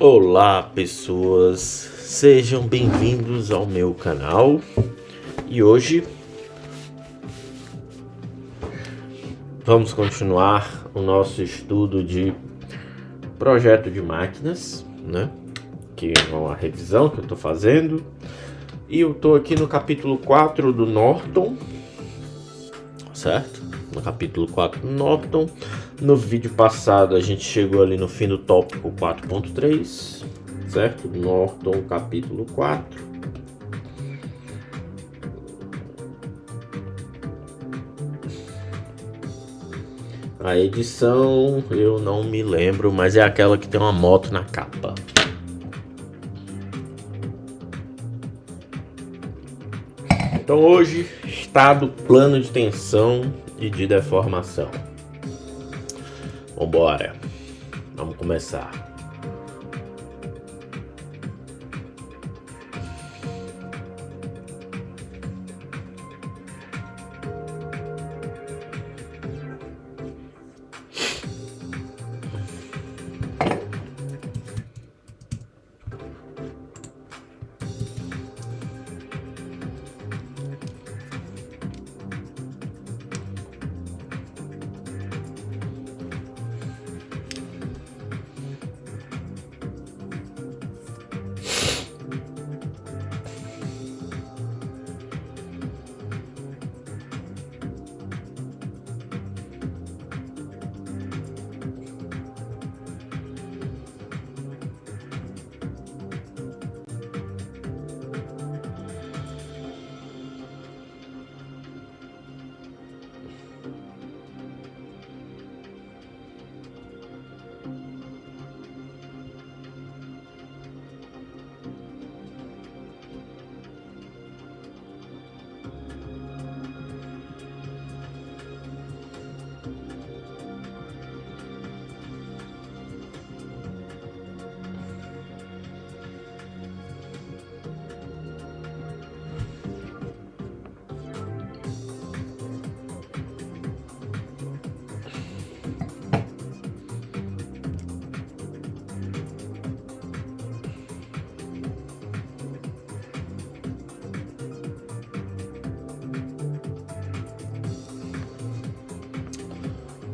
Olá pessoas, sejam bem-vindos ao meu canal e hoje vamos continuar o nosso estudo de projeto de máquinas, né? Que é uma revisão que eu estou fazendo e eu estou aqui no capítulo 4 do Norton, certo? No capítulo 4 do Norton. No vídeo passado a gente chegou ali no fim do tópico 4.3, certo? Norton capítulo 4. A edição eu não me lembro, mas é aquela que tem uma moto na capa. Então hoje, estado plano de tensão e de deformação. Vambora, vamos começar.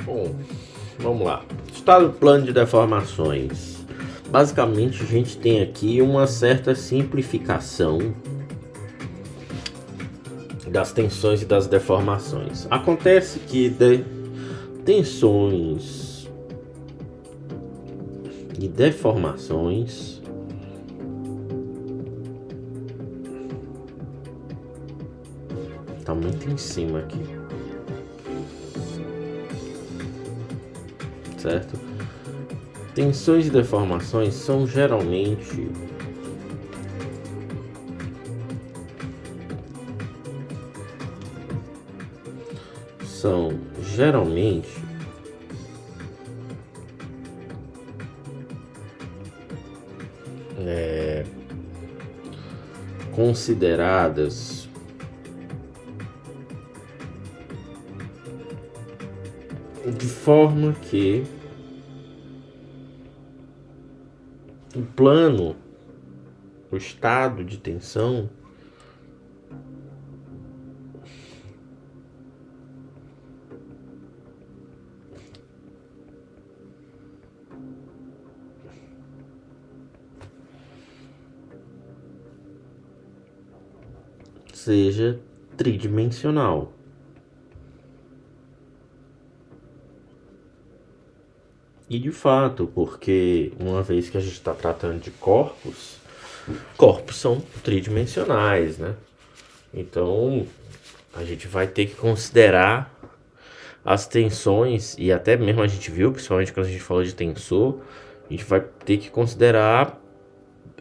Bom, vamos lá. Estado plano de deformações. Basicamente a gente tem aqui uma certa simplificação das tensões e das deformações. Acontece que tensões e deformações tá muito em cima aqui, certo? Tensões e deformações são geralmente consideradas de forma que o estado de tensão seja tridimensional. E de fato, porque uma vez que a gente está tratando de corpos são tridimensionais, né? Então a gente vai ter que considerar as tensões, e até mesmo a gente viu, principalmente quando a gente falou de tensor, a gente vai ter que considerar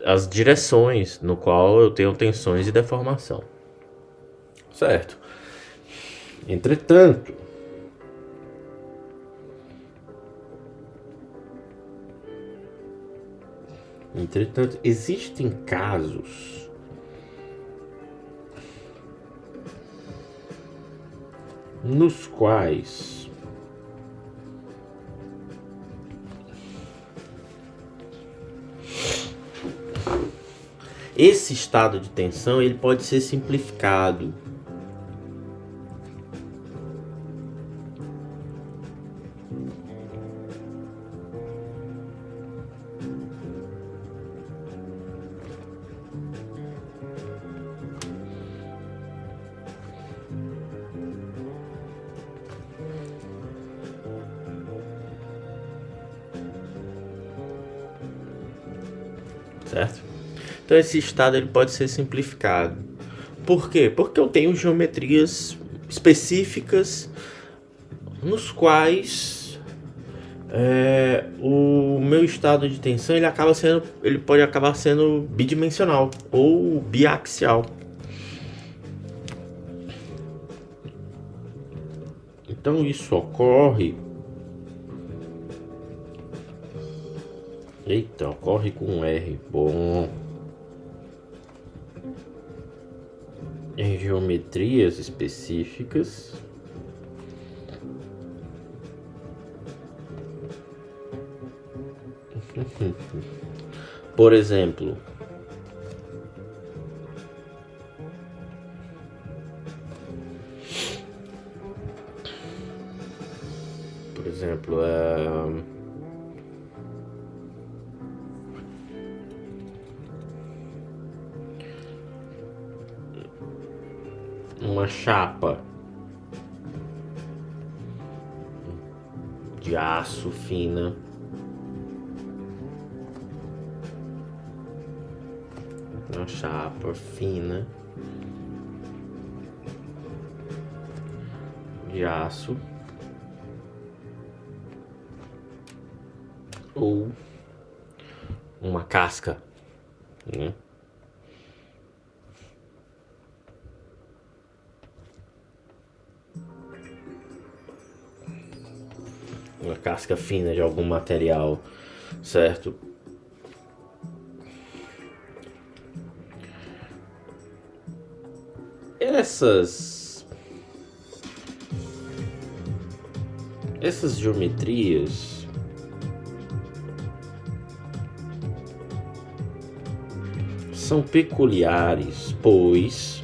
as direções no qual eu tenho tensões e deformação, certo? Entretanto, existem casos nos quais Esse estado de tensão ele pode ser simplificado. Certo? Então esse estado ele pode ser simplificado. Por quê? Porque eu tenho geometrias específicas nos quais o meu estado de tensão ele pode acabar sendo bidimensional ou biaxial. Então isso ocorre. Eita, ocorre com um R. Bom. Em geometrias específicas. Por exemplo, uma chapa de aço fina, uma chapa fina de aço ou uma casca, né? Uma casca fina de algum material, certo? Essas geometrias são peculiares, pois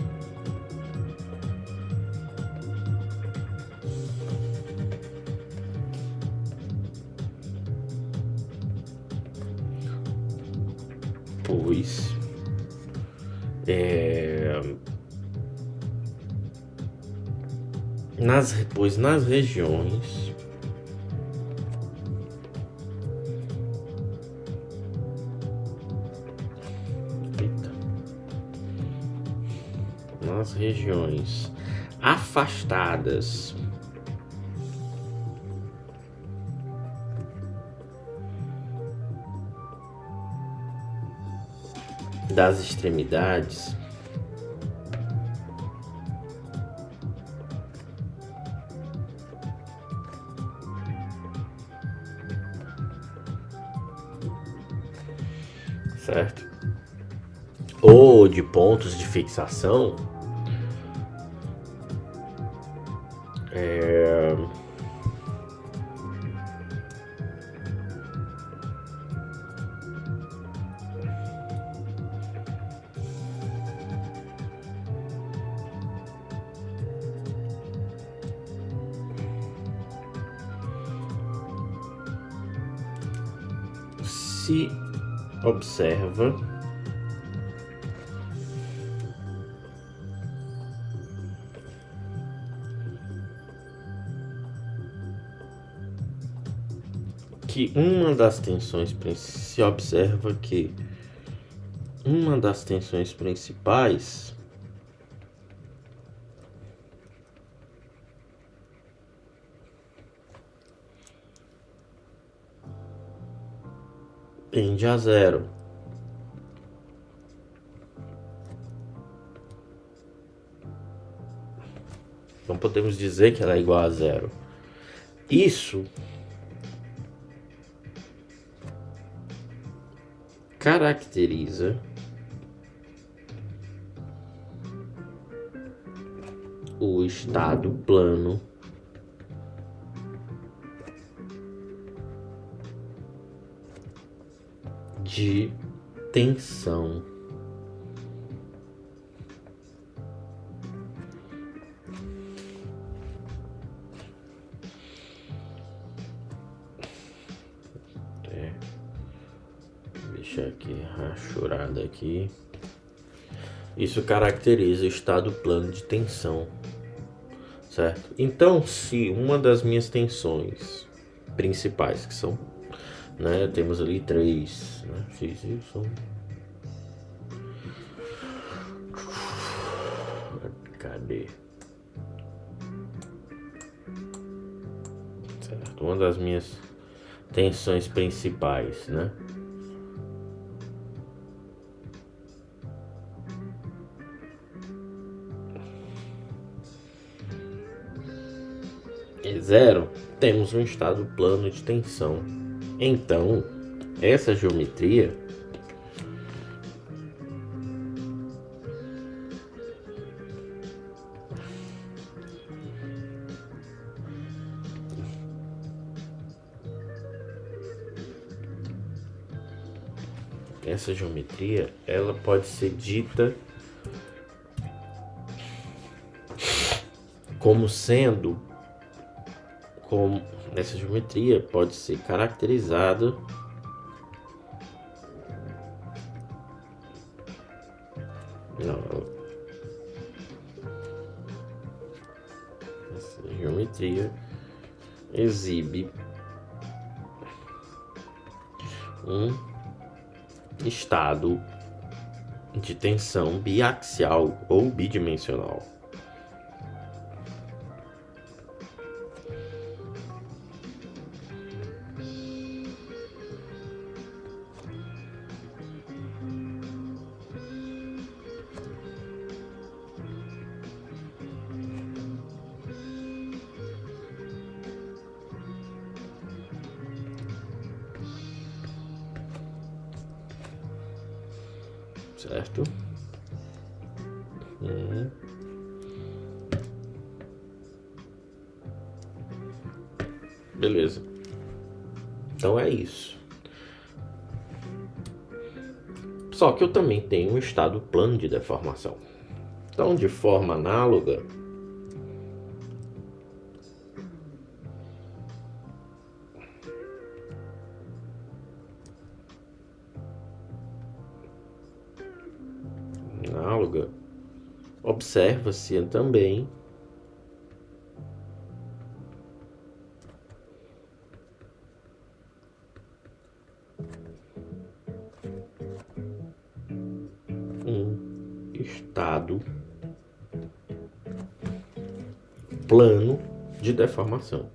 nas regiões afastadas das extremidades, certo? Ou de pontos de fixação, se observa que uma das tensões principais tende a zero. Não podemos dizer que ela é igual a zero. Isso caracteriza o estado plano de tensão. deixar aqui rachurada aqui. Isso caracteriza o estado plano de tensão, certo? Então, se uma das minhas tensões principais, que são, né, temos ali três, né, x, y, cadê? Certo, uma das minhas tensões principais, né? É zero, temos um estado plano de tensão. Então, essa geometria ela pode ser dita como sendo, como essa geometria pode ser caracterizada essa geometria exibe um estado de tensão biaxial ou bidimensional. Certo? Beleza. Então é isso. Só que eu também tenho um estado plano de deformação. Então, de forma análoga, observa-se também um estado plano de deformação.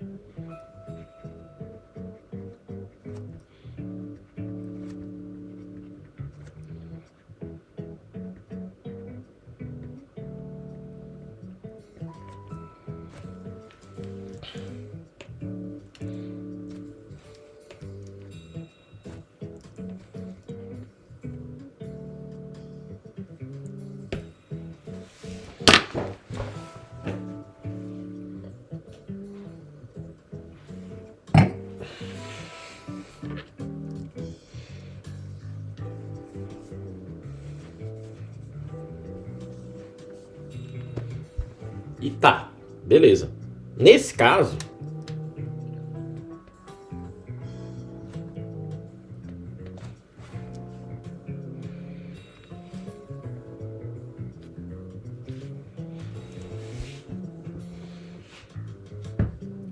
E tá, beleza. Nesse caso,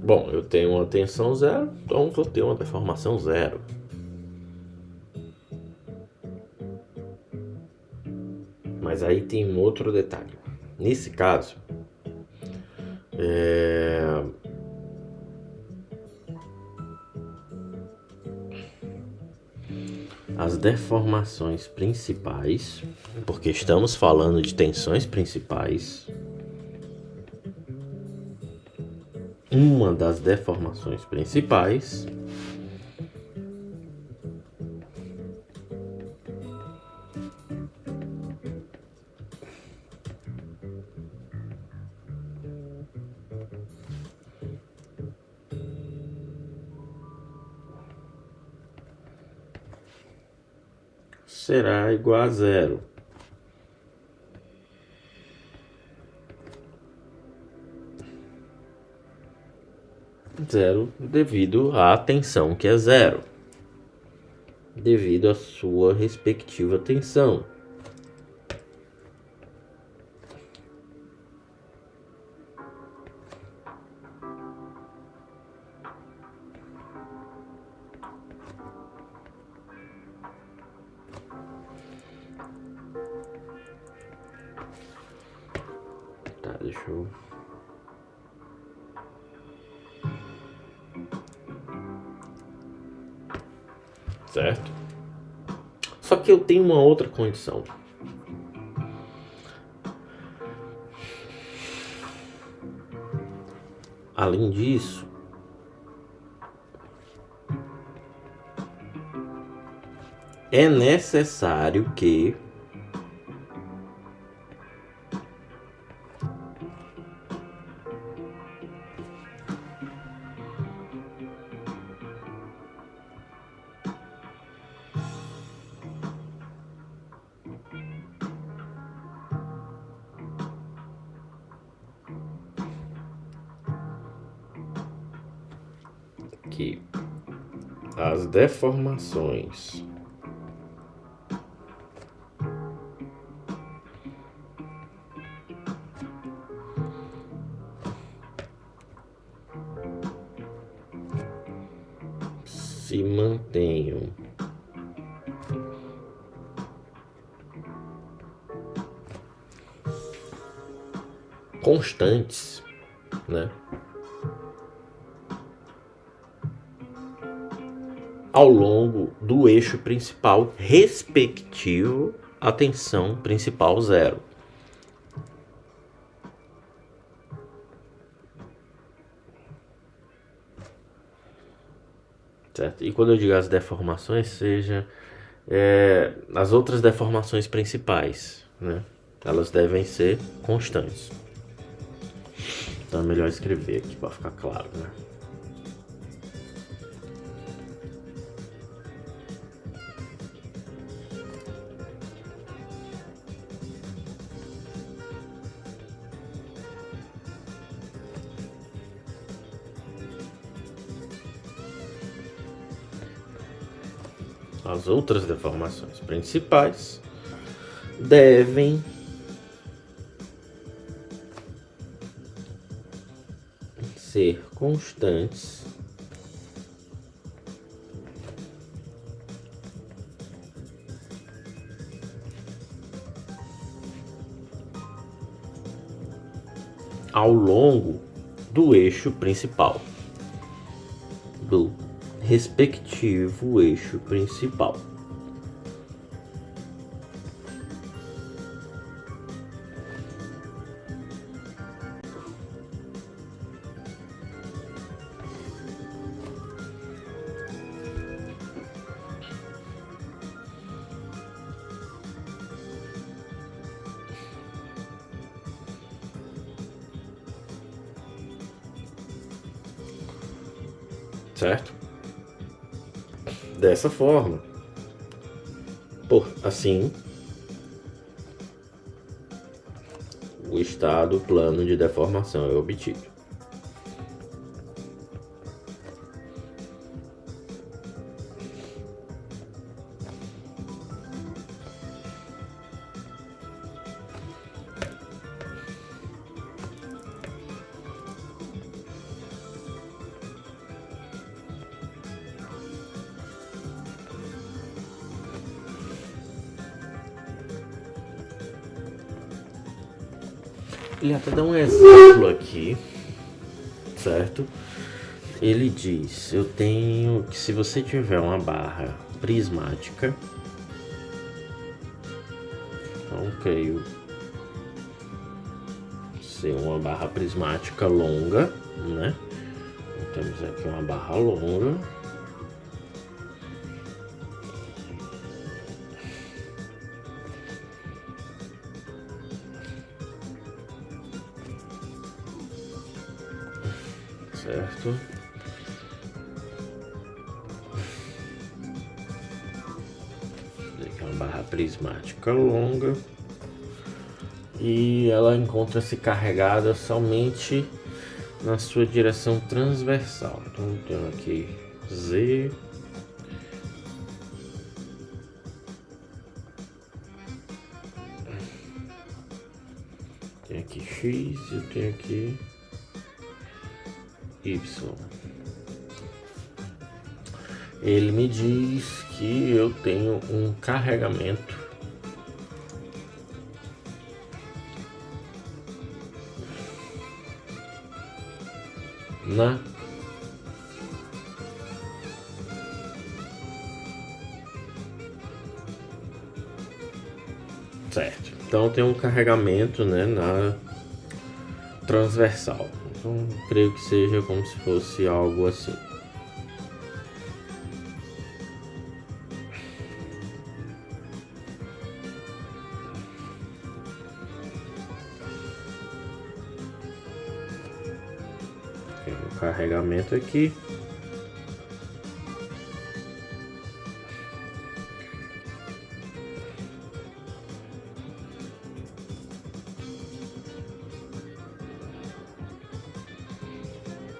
bom, eu tenho uma tensão zero, então vou ter uma deformação zero. Mas aí tem um outro detalhe. Nesse caso, as deformações principais, porque estamos falando de tensões principais, uma das deformações principais será igual a zero. Zero devido à tensão que é zero. devido à sua respectiva tensão. Tá, deixa eu... Certo? Só que eu tenho uma outra condição. Além disso, é necessário que as deformações se mantenham constantes, né, ao longo do eixo principal respectivo à tensão principal zero. Certo? E quando eu digo as deformações, seja as outras deformações principais, né? Elas devem ser constantes. Então é melhor escrever aqui para ficar claro, né? As outras deformações principais devem ser constantes ao longo do eixo principal, do respectivo eixo principal. Certo? Dessa forma, assim, o estado plano de deformação é obtido. Ele até dá um exemplo aqui, certo? Ele diz, eu tenho que se você tiver uma barra prismática, então creio ser uma barra prismática longa, né? Então, temos aqui uma barra longa. Certo? Aqui é uma barra prismática longa e ela encontra-se carregada somente na sua direção transversal. Então tenho aqui Z Tem aqui X e eu tenho aqui Y. Ele me diz que eu tenho um carregamento na certo. Então tem um carregamento, né, na transversal. Então creio que seja como se fosse algo assim. Tem um carregamento aqui.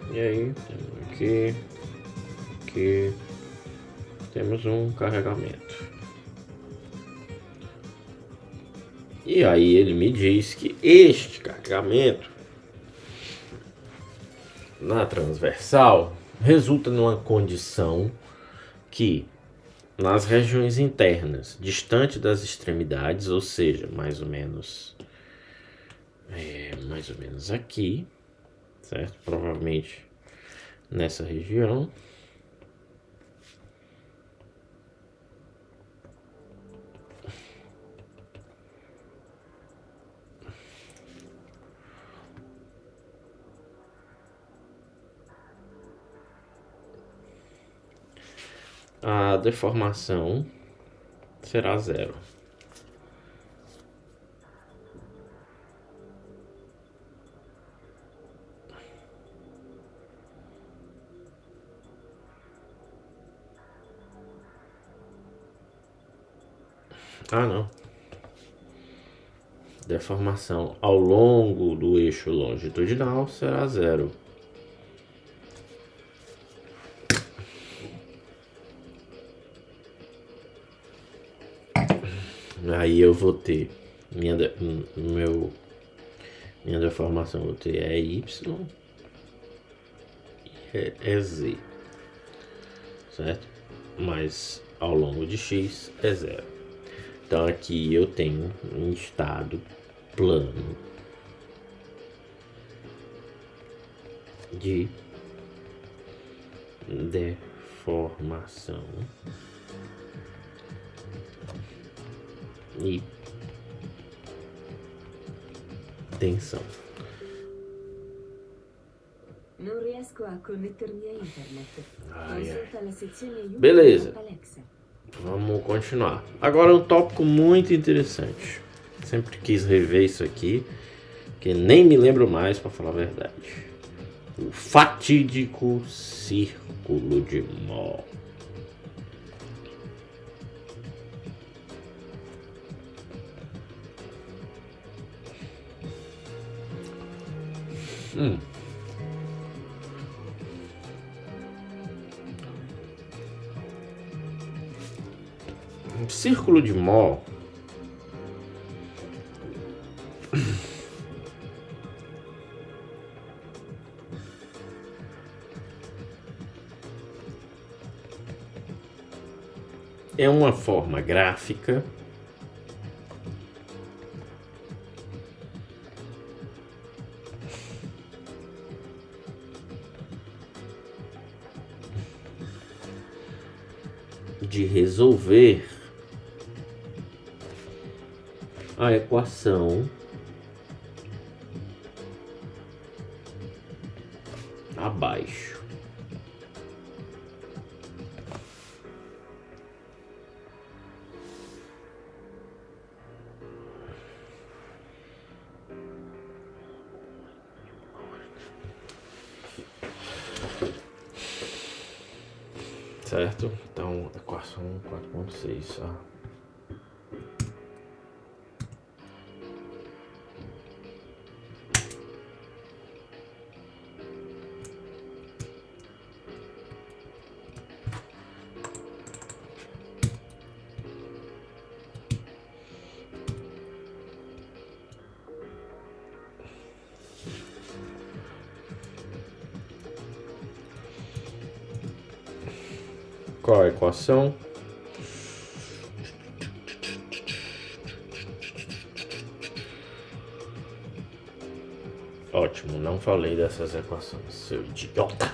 E aí, temos aqui temos um carregamento. E aí ele me diz que este carregamento na transversal resulta numa condição que nas regiões internas, distante das extremidades, ou seja, mais ou menos aqui, certo? Provavelmente nessa região. A deformação será zero. Ah, não. Deformação ao longo do eixo longitudinal será zero. Aí eu vou ter minha deformação, vou ter é Y e é Z, certo? Mas ao longo de X é zero. Então aqui eu tenho um estado plano de deformação e tensão. Non riesco a connettermi a internet. Consulta la sezione aiuto Beleza. da Alexa. Vamos continuar. Agora um tópico muito interessante. Sempre quis rever isso aqui, que nem me lembro mais, para falar a verdade. O fatídico círculo de Mohr. O círculo de Mohr é uma forma gráfica de resolver a equação abaixo. Certo? Então, equação 4.6. Qual a equação? Ótimo, não falei dessas equações, seu idiota.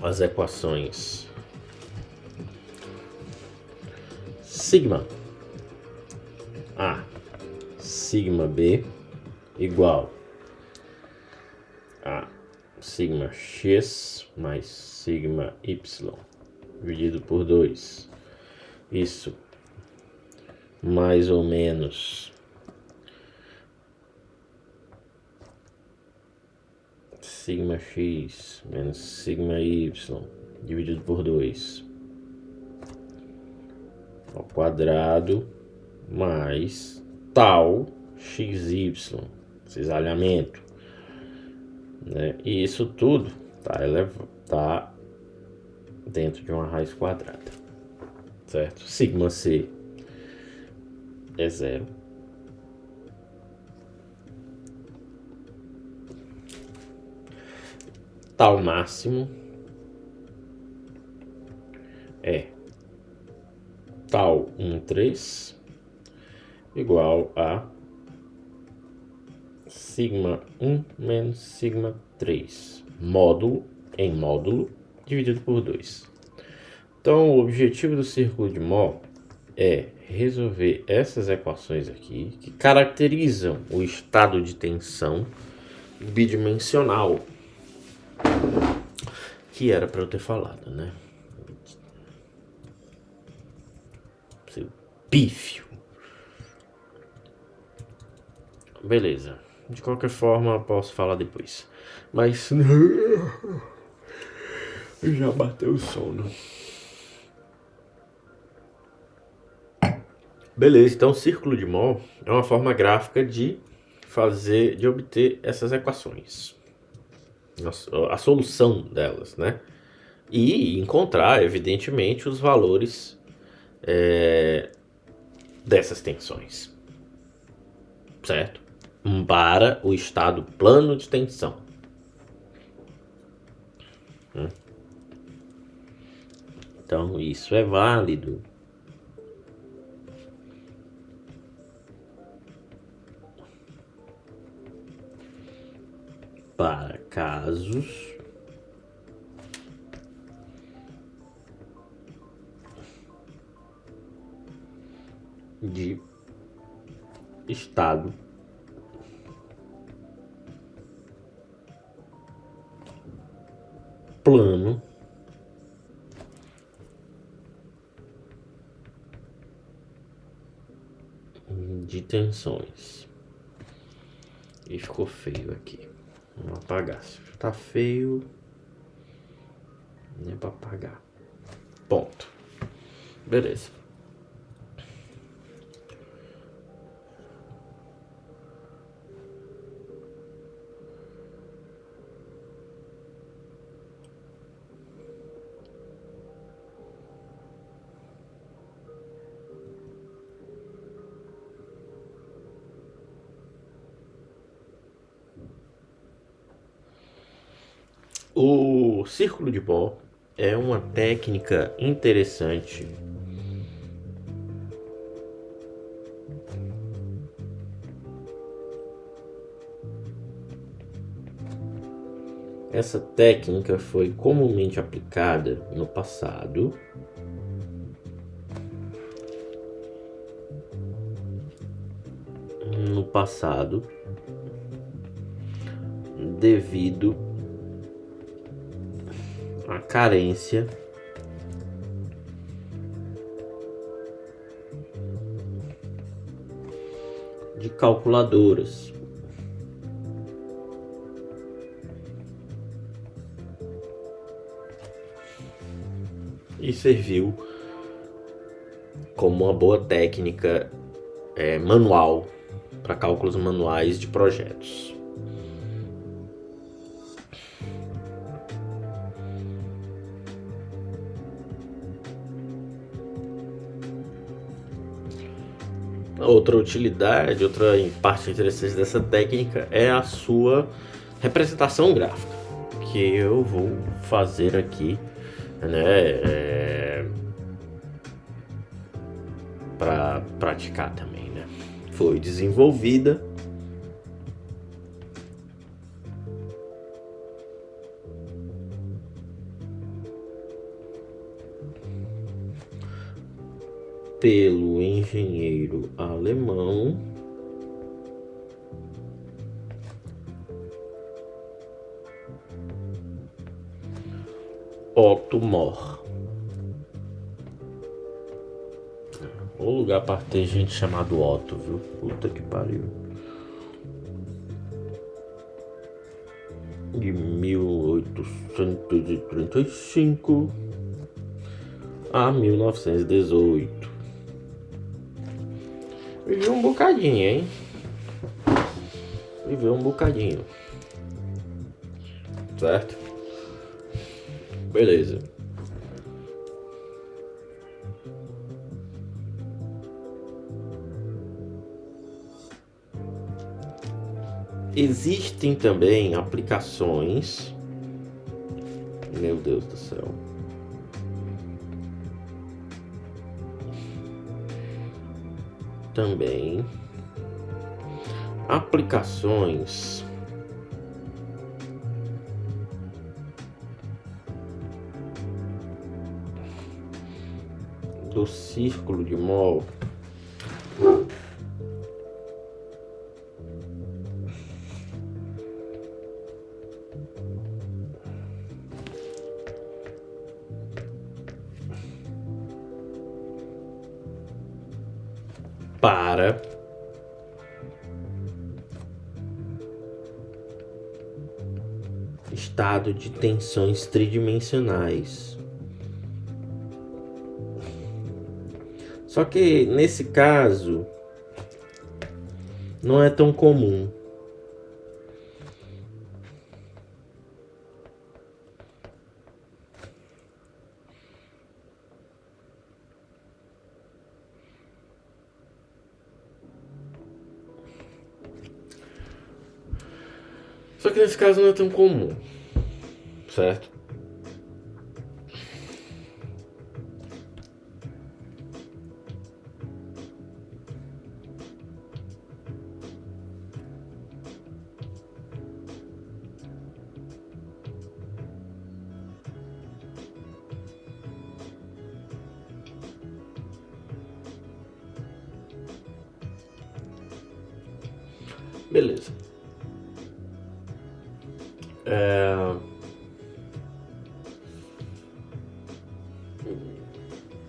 As equações sigma A, sigma B igual a sigma x mais sigma y dividido por 2. Isso mais ou menos sigma x menos sigma y dividido por 2 ao quadrado mais tal xy, cisalhamento, né? E isso tudo tá dentro de uma raiz quadrada, certo? Sigma c é 0. Tal máximo é tal 1,3 igual a sigma 1 menos sigma 3, módulo em módulo, dividido por 2. Então, o objetivo do círculo de Mohr é resolver essas equações aqui, que caracterizam o estado de tensão bidimensional, que era para eu ter falado, né? Seu pífio. Beleza. De qualquer forma, posso falar depois. Mas já bateu o sono. Beleza, então o círculo de Mohr é uma forma gráfica de obter essas equações. A solução delas, né? E encontrar, evidentemente, os valores dessas tensões, certo? Para o estado plano de tensão. Então, isso é válido para casos de estado plano de tensões. E ficou feio aqui. Vamos apagar. Se tá feio, não é pra apagar. Ponto. Beleza. O círculo de Mohr é uma técnica interessante Essa técnica foi comumente aplicada no passado devido à carência de calculadoras. E serviu como uma boa técnica manual para cálculos manuais de projetos. Outra utilidade, outra parte interessante dessa técnica é a sua representação gráfica que eu vou fazer aqui, né, para praticar também, né? Foi desenvolvida pelo engenheiro alemão Otto Mohr. O lugar para ter gente chamado Otto, viu? Puta que pariu. De 1835 a 1918. Viveu um bocadinho, hein? Viveu um bocadinho. Certo? Beleza. Existem também aplicações. Meu Deus do céu. Também aplicações do círculo de Mohr para estado de tensões tridimensionais. Só que nesse caso não é tão comum. Só que nesse caso não é tão comum, certo? Beleza.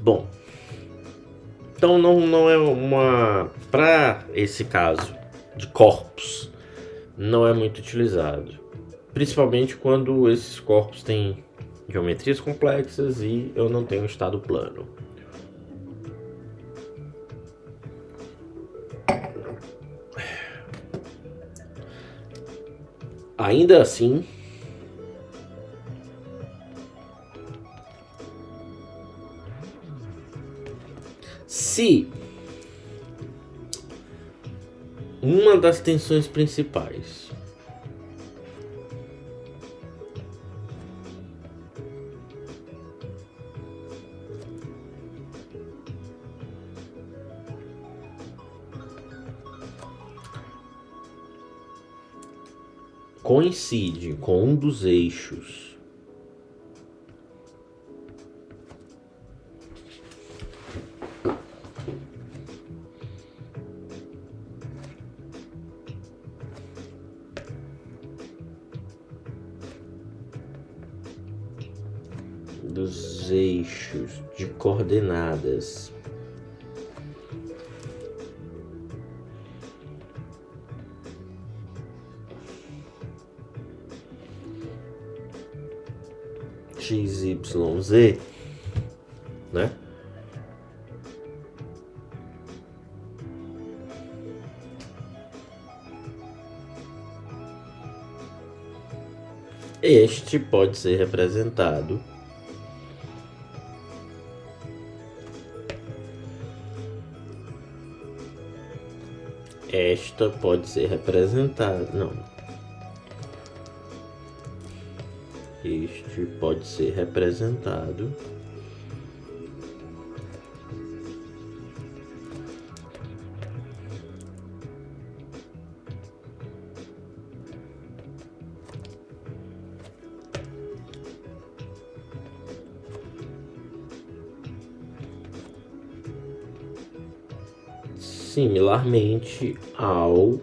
Bom, então não é uma... Para esse caso de corpos, não é muito utilizado. Principalmente quando esses corpos têm geometrias complexas e eu não tenho estado plano. Ainda assim, se uma das tensões principais coincide com um dos eixos de coordenadas x, y, z, né? Este pode ser representado esta pode ser representada, não. Este pode ser representado similarmente ao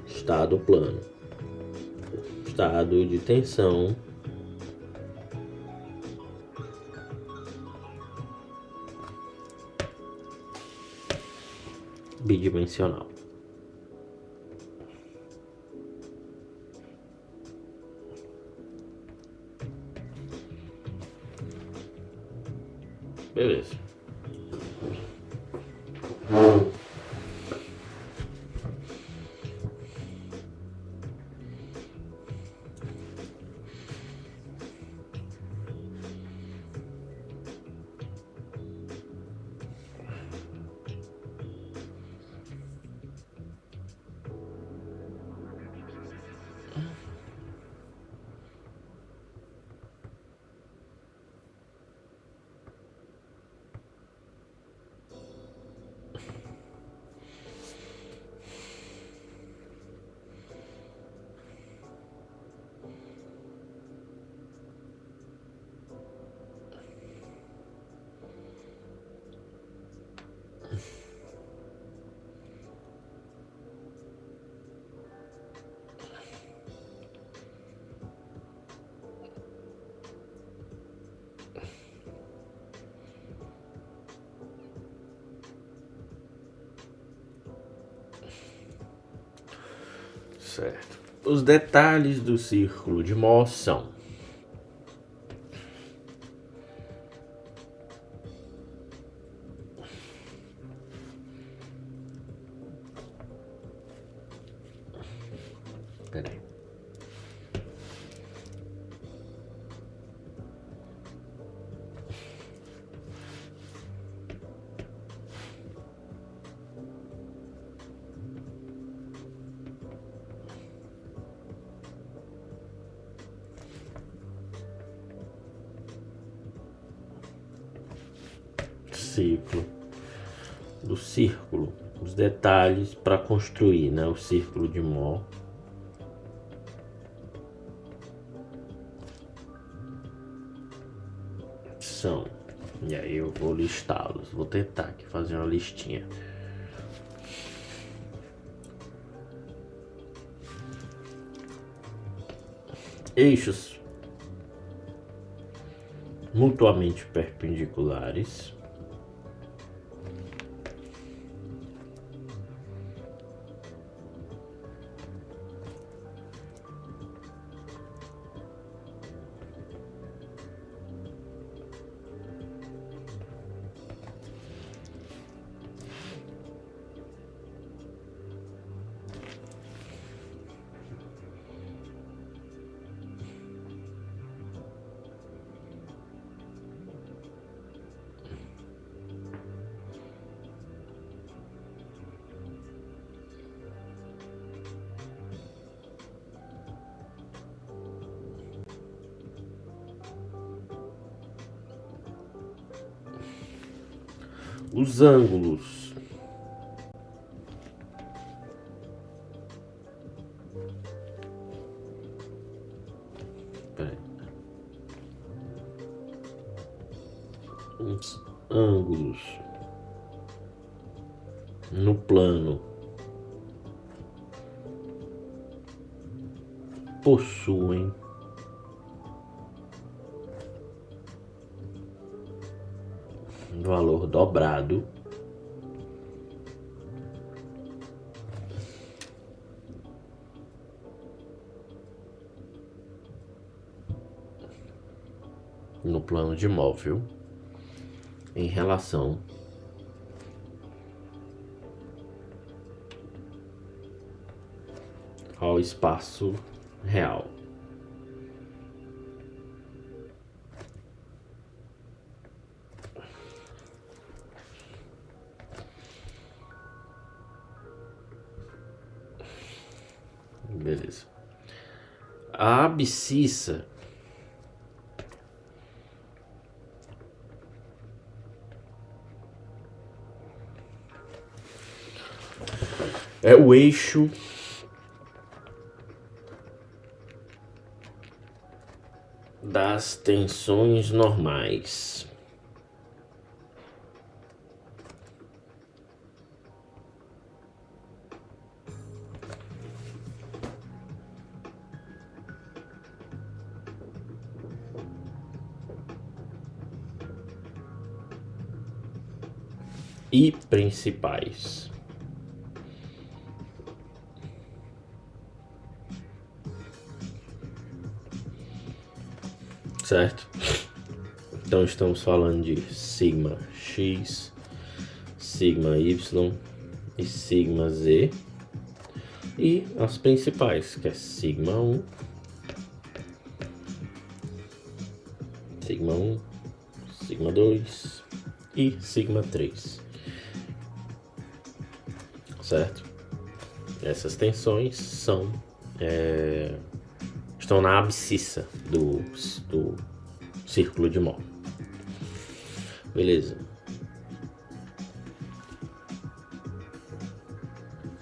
estado plano, estado de tensão bidimensional. Beleza. Certo. Os detalhes do círculo de Mohr são: peraí. Ciclo do círculo, os detalhes para construir, né, o círculo de Mohr são, e aí eu vou listá-los, vou tentar aqui fazer uma listinha. Eixos mutuamente perpendiculares, os ângulos os ângulos no plano possuem valor dobrado no plano de móvel em relação ao espaço real. Beleza. A abscissa é o eixo das tensões normais. E principais. Certo? Então estamos falando de sigma x, sigma y e sigma z. E as principais, que é sigma 1, sigma 1, sigma 2 e sigma 3. Certo? Essas tensões estão na abscissa do círculo de Mohr. Beleza.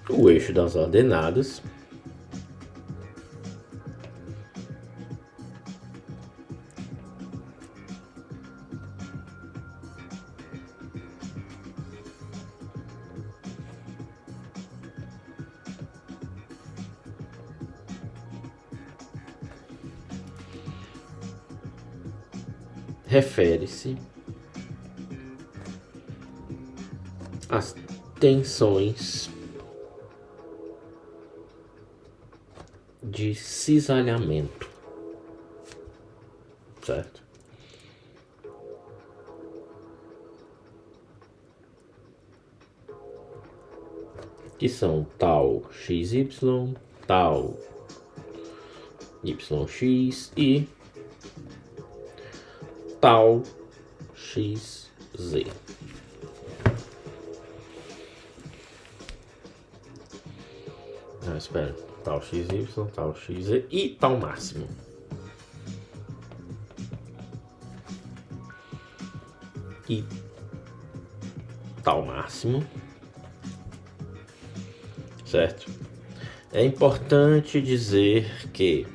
O eixo das ordenadas refere-se às tensões de cisalhamento, certo? Que são tal XY, tal YX e tal XZ. Espera, tal XY, tal XZ e tal máximo. E tal máximo, certo? É importante dizer que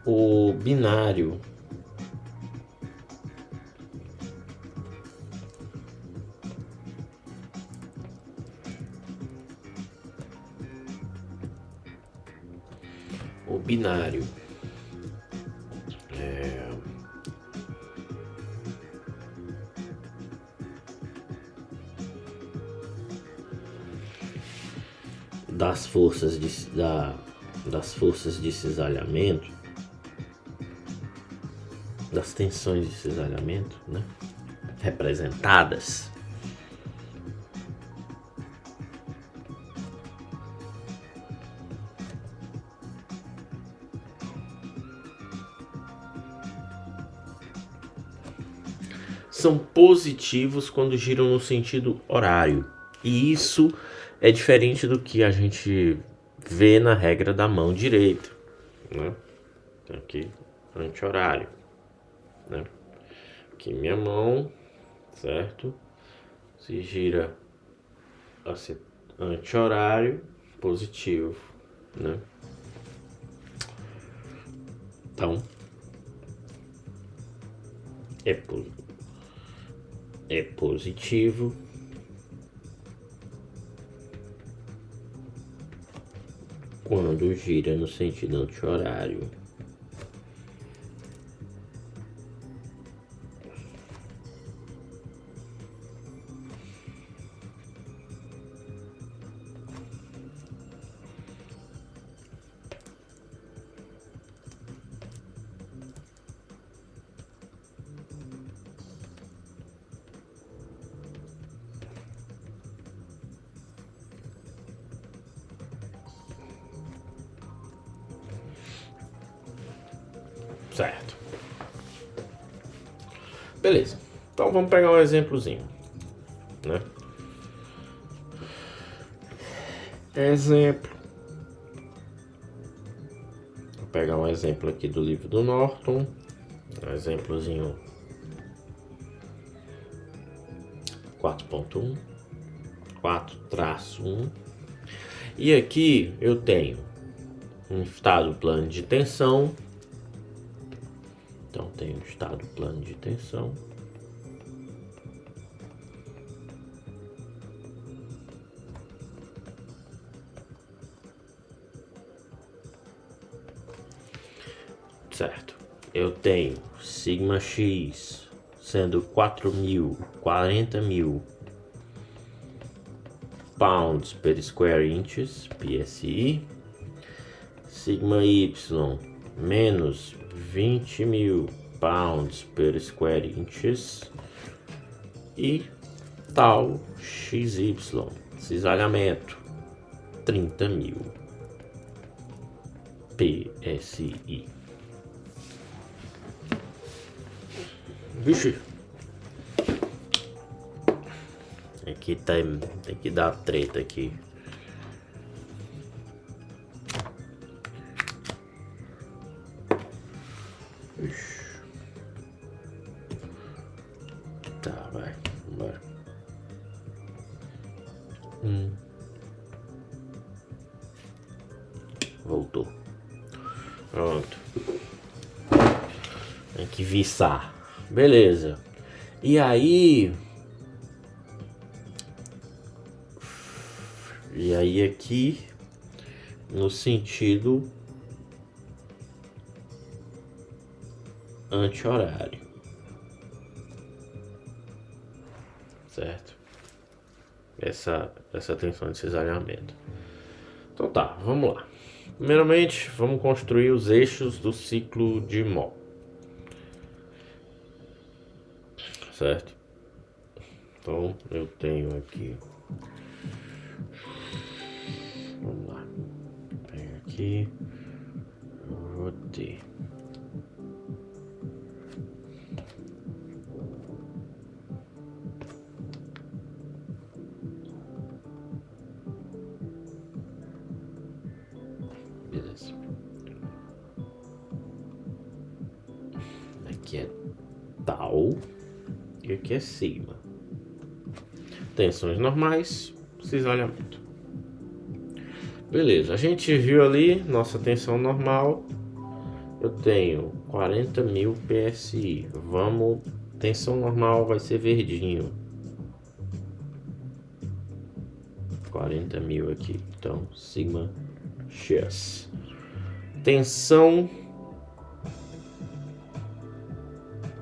o binário das forças de cisalhamento, das tensões de cisalhamento, né, representadas, são positivos quando giram no sentido horário. E isso é diferente do que a gente vê na regra da mão direita, né? Então aqui, anti-horário, né? Aqui minha mão, certo? Se gira anti-horário, positivo, né? Então, é positivo quando gira no sentido anti-horário. Certo. Beleza. Então vamos pegar um exemplozinho, né? Exemplo. Vou pegar um exemplo aqui do livro do Norton. Um exemplozinho 4.1, 4-1. E aqui eu tenho um estado plano de tensão. Então tenho um estado plano de tensão. Certo. Eu tenho sigma x sendo 4.000, 40.000 pounds per square inches, PSI. Sigma y menos 20.000 pounds per square inches. E tal xy, cisalhamento 30.000 PSI. Vixe, aqui tem que dar treta aqui. Ixi. Tá, vai, bora. Voltou. Pronto. Tem que viçar. Beleza. E aí aqui no sentido anti-horário. Certo? Essa tensão de cisalhamento. Então tá, vamos lá. Primeiramente, vamos construir os eixos do ciclo de Mol. Certo? Então eu tenho aqui. Vamos lá. Pega aqui. Vou ter. Beleza. Aqui é tal. E aqui é sigma. Tensões normais, cisalhamento. Beleza, a gente viu ali nossa tensão normal. Eu tenho 40.000 PSI. Vamos, tensão normal vai ser verdinho. 40.000 aqui. Então, sigma x. Tensão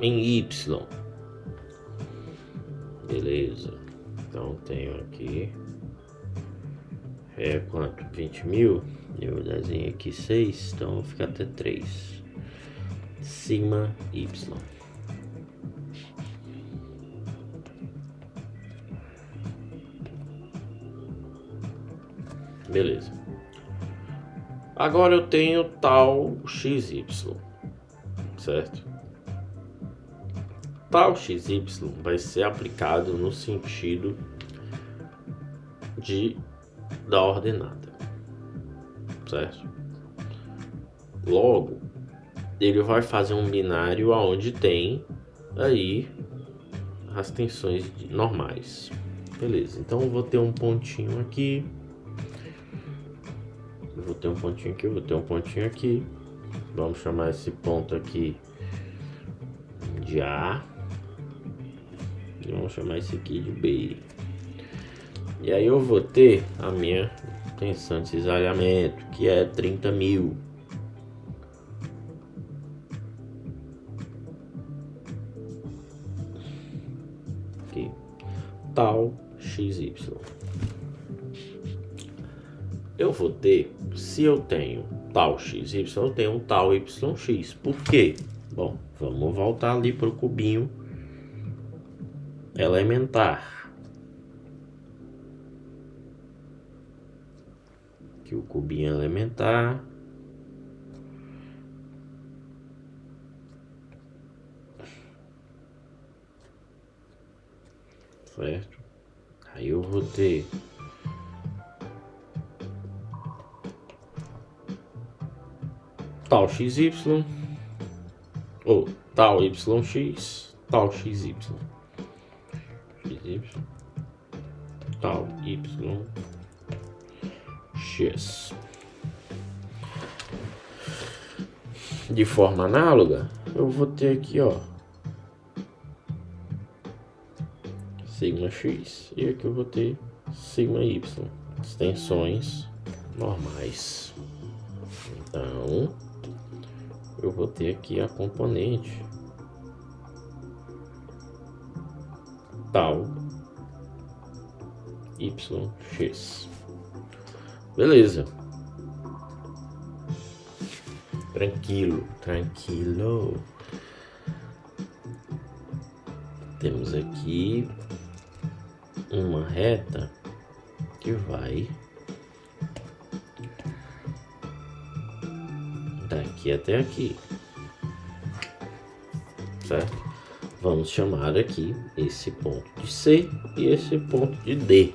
em Y. Beleza. Então tenho aqui. É quanto? 20.000. Eu desenho aqui 6. Então fica até 3. Sigma Y. Beleza. Agora eu tenho tal XY. Certo? Tal XY vai ser aplicado no sentido da ordenada, certo? Logo, ele vai fazer um binário aonde tem aí as tensões normais. Beleza, então eu vou ter um pontinho aqui. Eu vou ter um pontinho aqui, eu vou ter um pontinho aqui. Vamos chamar esse ponto aqui de A. E vamos chamar esse aqui de B. E aí eu vou ter a minha tensão de cisalhamento, que é 30.000. Aqui. Tal XY. Eu vou ter, se eu tenho tal XY, eu tenho um tal YX. Por quê? Bom, vamos voltar ali para o cubinho elementar. Aqui o cubinho elementar. Certo? Aí eu vou ter tal xy, ou tal yx, tal xy, tal yx. De forma análoga, eu vou ter aqui, ó, sigma x, e aqui eu vou ter sigma y, extensões normais. Então, eu vou ter aqui a componente tal yx. Beleza. Tranquilo. Temos aqui uma reta que vai daqui até aqui, certo? Vamos chamar aqui esse ponto de C e esse ponto de D.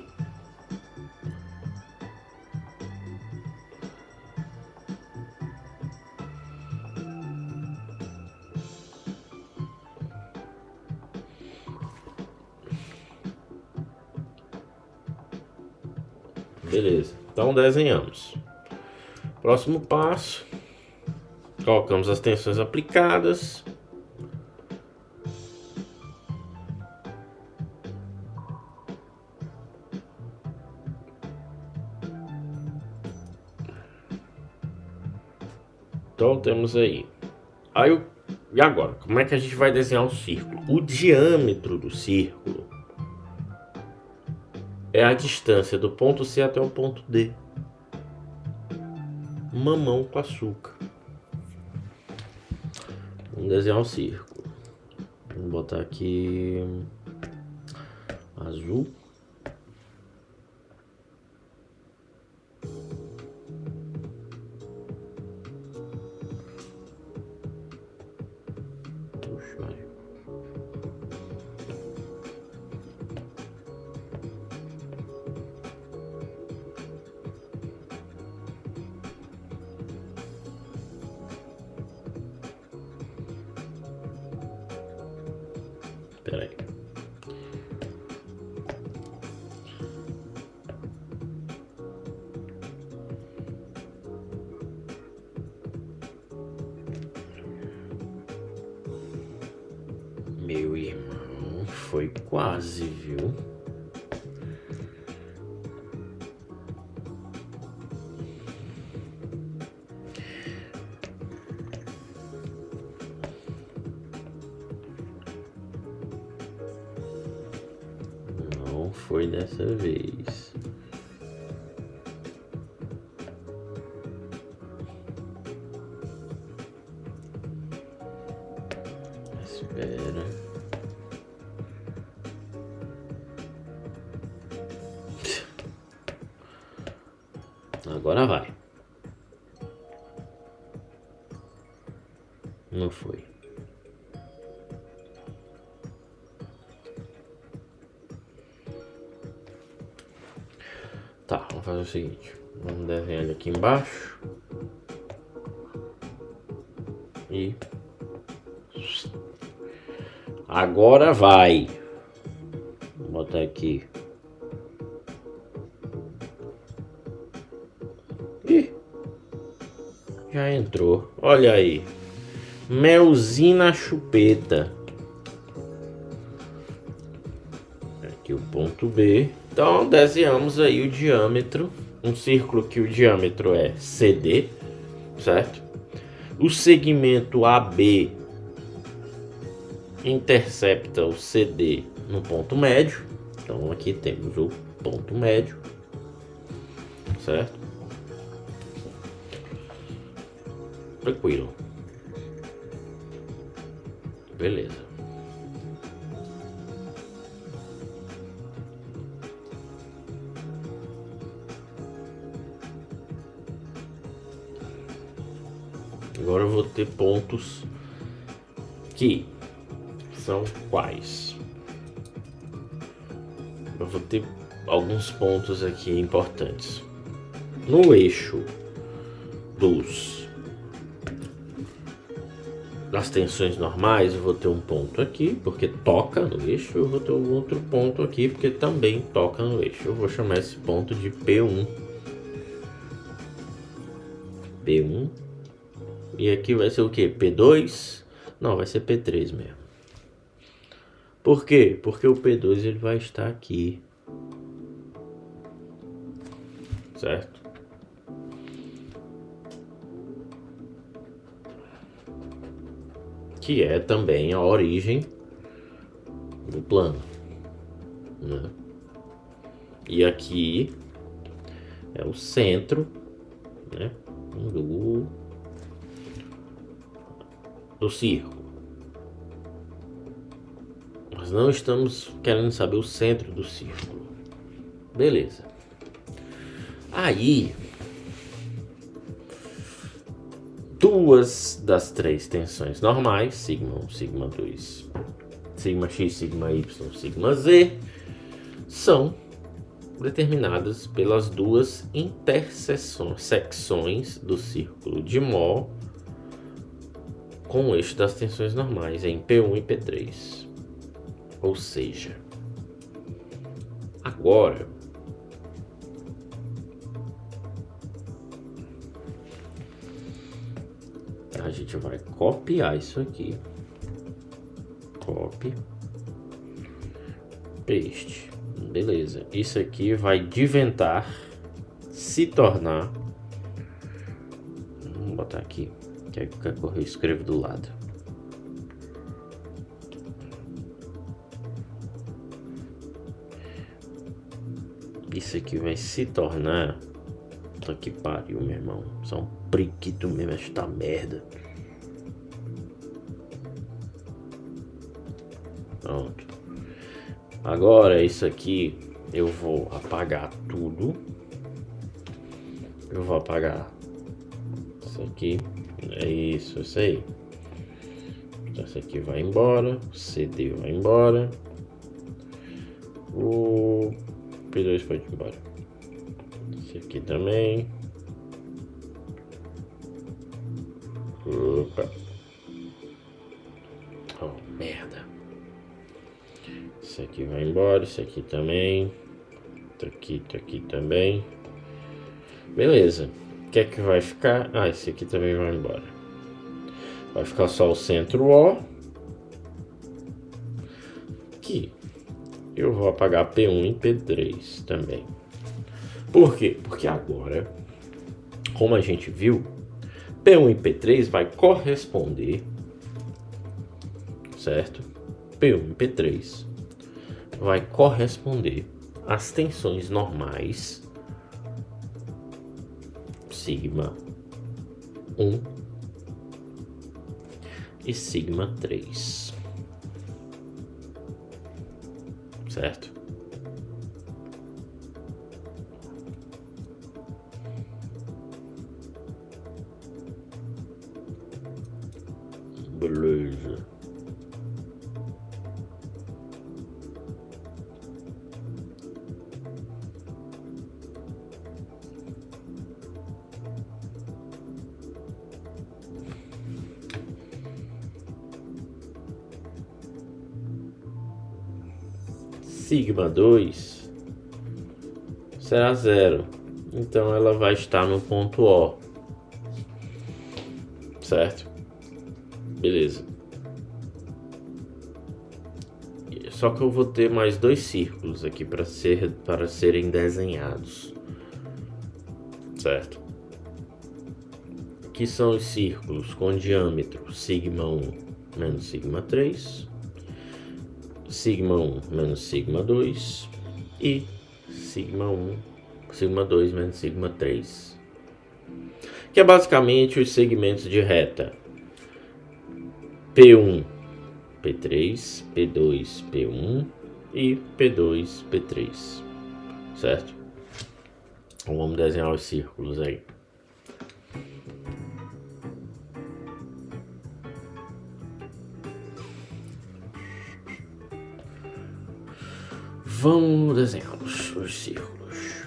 Beleza, então desenhamos. Próximo passo, colocamos as tensões aplicadas. Então temos aí. E agora, como é que a gente vai desenhar um círculo? O diâmetro do círculo é a distância do ponto C até o ponto D. Mamão com açúcar. Vamos desenhar um círculo. Vamos botar aqui azul. Espera aí. Meu irmão, foi quase, viu? Não foi dessa vez. Espera. Agora vai. Não foi. Tá, vamos fazer o seguinte. Vamos desenhar ele aqui embaixo. E agora vai. Vou botar aqui. Ih, já entrou. Olha aí. Melzinho na chupeta. Aqui o ponto B. Então desenhamos aí o diâmetro. Um círculo que o diâmetro é CD, certo? O segmento AB intercepta o CD no ponto médio. Então aqui temos o ponto médio, certo? Tranquilo. Beleza. Agora eu vou ter pontos que são quais? Eu vou ter alguns pontos aqui importantes. No eixo dos as tensões normais, eu vou ter um ponto aqui, porque toca no eixo. Eu vou ter um outro ponto aqui, porque também toca no eixo. Eu vou chamar esse ponto de P1. P1. E aqui vai ser o quê? P2? Não, vai ser P3 mesmo. Por quê? Porque o P2 ele vai estar aqui. Certo? Que é também a origem do plano, né? E aqui é o centro, né, do círculo. Nós não estamos querendo saber o centro do círculo. Beleza. Aí, duas das três tensões normais, sigma 1, sigma 2, sigma x, sigma y, sigma z, são determinadas pelas duas intersecções do círculo de Mohr com o eixo das tensões normais em P1 e P3. Ou seja, agora a gente vai copiar isso aqui. Copy. Paste. Beleza. Isso aqui vai adventar se tornar. Vamos botar aqui. Que é que eu escrevo do lado. Isso aqui vai se tornar. Puta que pariu, meu irmão. Só um priquito mesmo, esta merda. Pronto. Agora isso aqui eu vou apagar tudo. Eu vou apagar isso aqui. É isso aí. Então, isso aqui vai embora. O CD vai embora. O P2 pode ir embora. Esse aqui também. Opa. Oh, merda. Isso aqui vai embora, isso aqui também. Tá aqui também. Beleza. O que é que vai ficar? Ah, esse aqui também vai embora. Vai ficar só o centro O. Aqui. Eu vou apagar P1 e P3 também. Por quê? Porque agora, como a gente viu, P1 e P3 vai corresponder, certo? P1 e P3 vai corresponder às tensões normais sigma 1 e sigma 3, certo? Beleza. Sigma 2 será 0, então ela vai estar no ponto O, certo? Beleza. Só que eu vou ter mais dois círculos aqui para serem desenhados, certo? Que são os círculos com diâmetro sigma 1 menos sigma 3, sigma 1 menos sigma 2 e sigma 1, sigma 2 menos sigma 3, que é basicamente os segmentos de reta P1, P3, P2, P1 e P2, P3, certo? Então vamos desenhar os círculos aí. Vamos desenhar os círculos.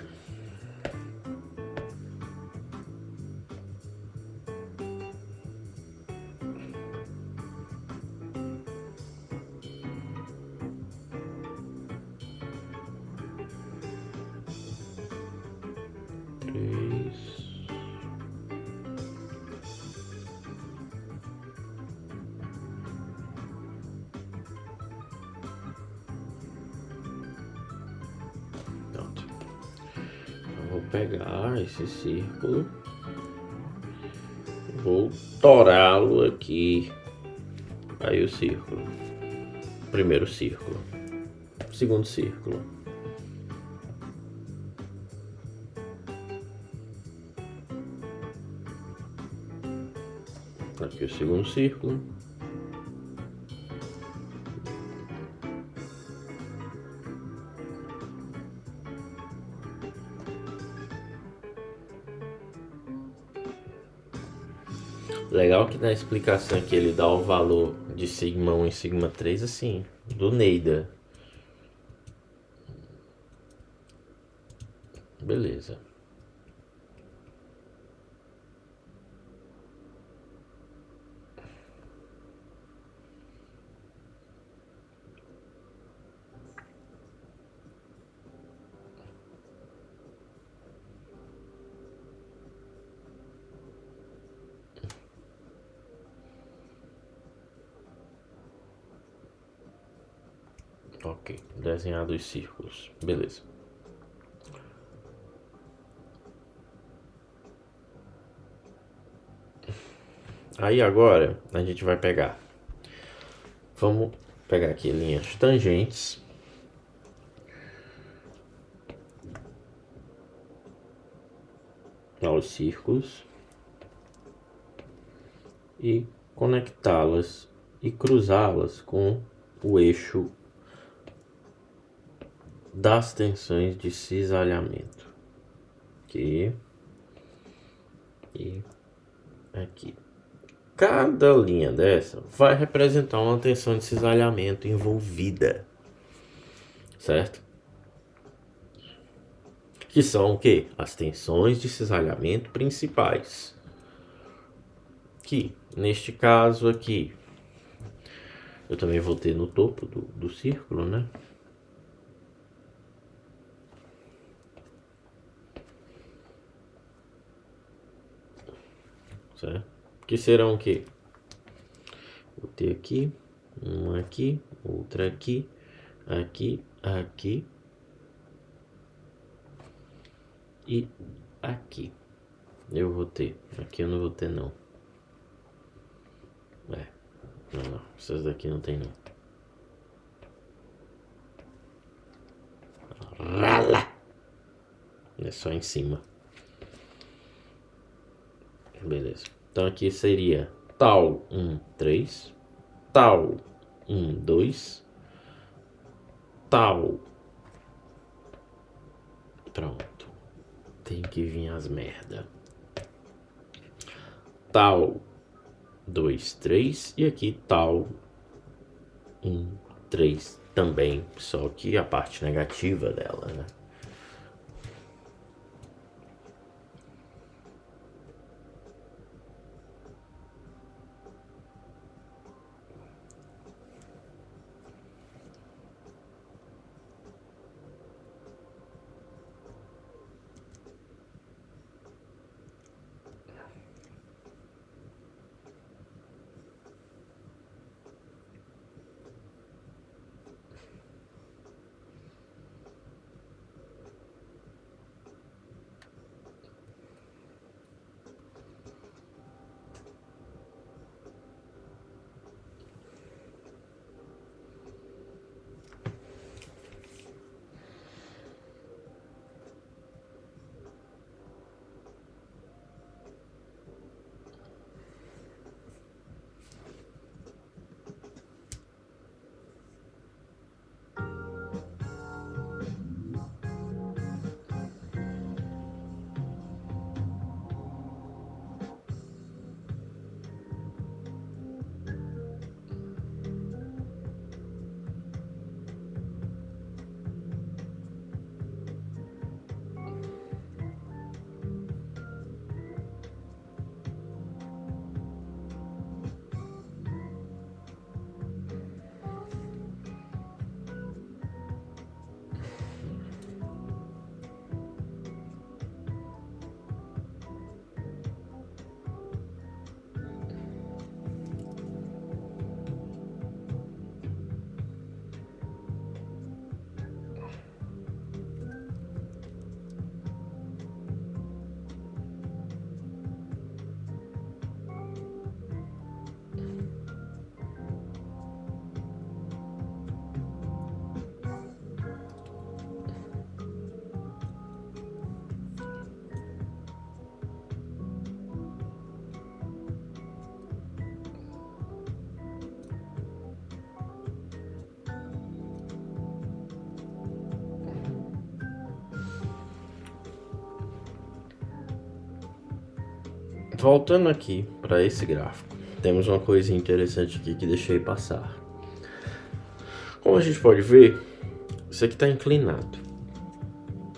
pegar esse círculo, vou torá-lo aqui. Aí o círculo, primeiro círculo, segundo círculo, aqui o segundo círculo, legal que na explicação que ele dá o valor de sigma 1 e sigma 3 assim, do Neida. Beleza. Ok, desenhar dois círculos, beleza. Aí agora a gente vai pegar, vamos pegar aqui linhas tangentes aos círculos e conectá-las e cruzá-las com o eixo das tensões de cisalhamento, aqui e aqui. Cada linha dessa vai representar uma tensão de cisalhamento envolvida, certo? Que são o quê? As tensões de cisalhamento principais. Que, neste caso aqui, eu também vou ter no topo do círculo, né? Certo? Que serão o quê? Vou ter aqui, uma aqui, outra aqui, aqui, aqui e aqui. Eu vou ter, aqui eu não vou ter não. Não, essas daqui não tem não. Rala! É só em cima. Beleza. Então aqui seria tal 1, 3, tal 1, 2, tal. Pronto. Tem que vir as merda. Tal 2, 3 e aqui tal 1, 3 também, só que a parte negativa dela, né? Voltando aqui para esse gráfico, temos uma coisa interessante aqui que deixei passar. Como a gente pode ver, isso aqui está inclinado,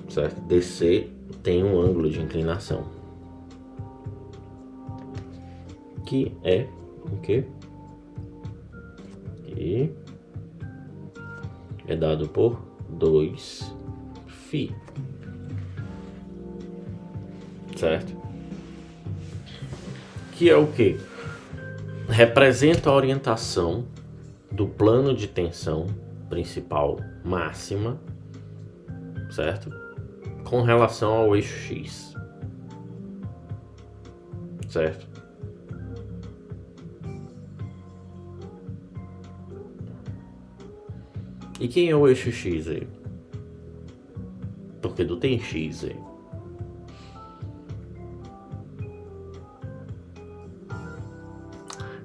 certo? DC tem um ângulo de inclinação, que é o quê? E é dado por 2φ, certo? Que é o que? Representa a orientação do plano de tensão principal máxima, certo? Com relação ao eixo X, certo? E quem é o eixo X aí? Porque não tem X aí.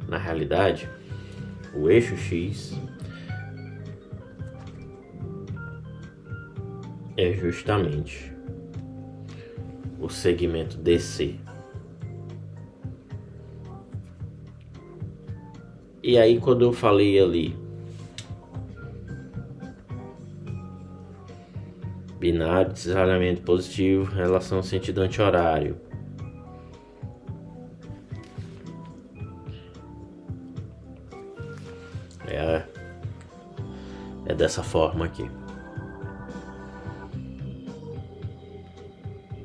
Na realidade, o eixo X é justamente o segmento DC. E aí, quando eu falei ali binário, desalinhamento positivo, relação sentido anti-horário, é dessa forma aqui.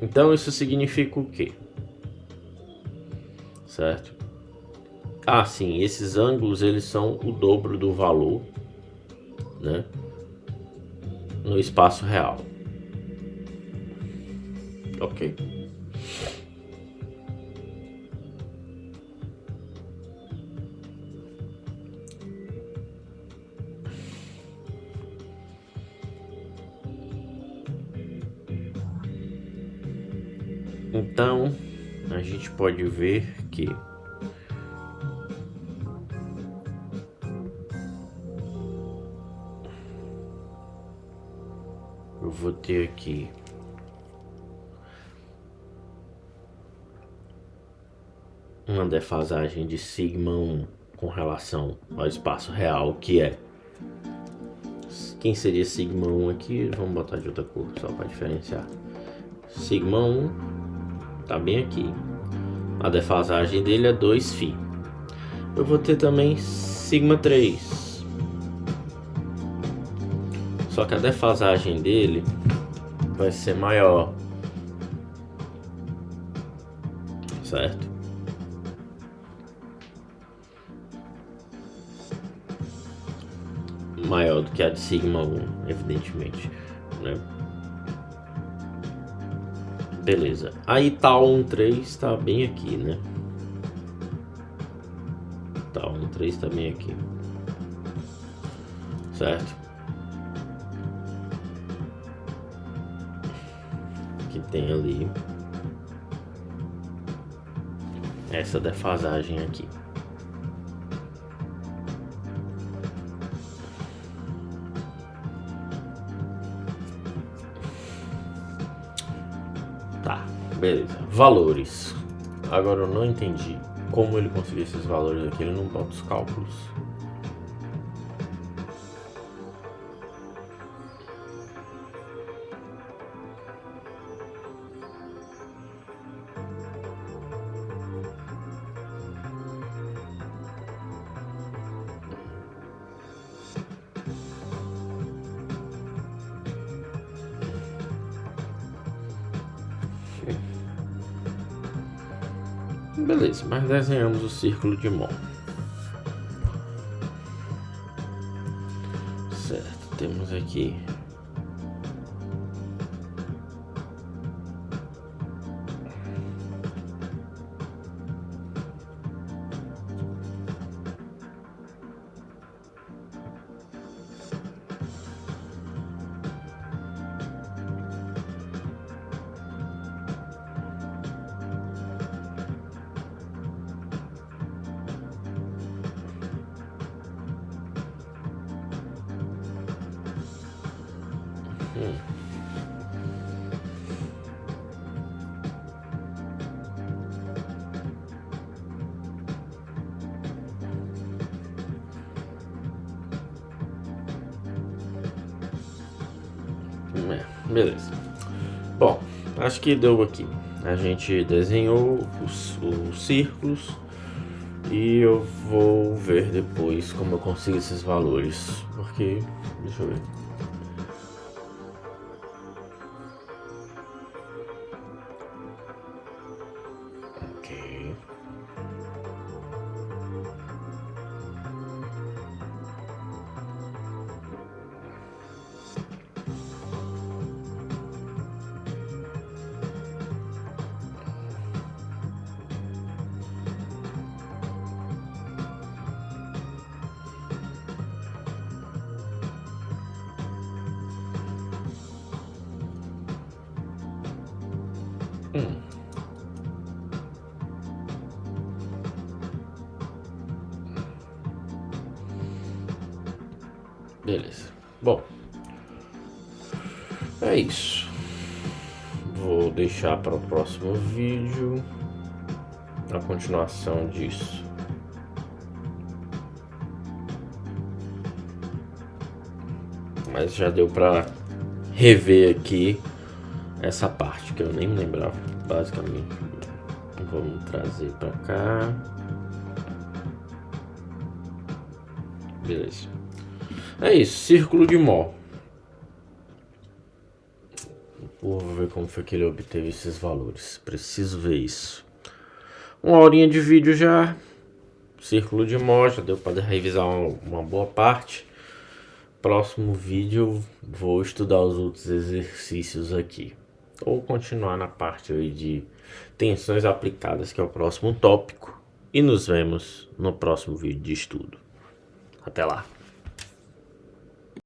Então isso significa o quê? Certo? Ah, sim, esses ângulos eles são o dobro do valor, né, no espaço real. Ok. Então, a gente pode ver que eu vou ter aqui uma defasagem de σ1 com relação ao espaço real, que é... Quem seria σ1 aqui? Vamos botar de outra cor, só para diferenciar. σ1 tá bem aqui. A defasagem dele é 2φ. Eu vou ter também σ3. Só que a defasagem dele vai ser maior, certo? Maior do que a de σ1, evidentemente, né? Beleza. Aí tal 13 tá bem aqui, né? Tal 13 tá bem aqui, certo? Que tem ali essa defasagem aqui. Tá, beleza. Valores. Agora eu não entendi como ele conseguiu esses valores aqui. Ele não bota os cálculos. Beleza, mas desenhamos o círculo de Mohr. Certo, temos aqui Beleza. Bom, acho que deu aqui. A gente desenhou os círculos e eu vou ver depois como eu consigo esses valores. Porque, deixa eu ver. Ok. Beleza. Bom, é isso. Vou deixar para o próximo vídeo a continuação disso. Mas já deu para rever aqui essa parte que eu nem me lembrava, basicamente. Vamos trazer para cá. Beleza. É isso, círculo de Moore. Vou ver como foi que ele obteve esses valores. Preciso ver isso. Uma horinha de vídeo já. Círculo de Moore, já deu para revisar uma boa parte. Próximo vídeo vou estudar os outros exercícios aqui. Ou continuar na parte aí de tensões aplicadas, que é o próximo tópico. E nos vemos no próximo vídeo de estudo. Até lá!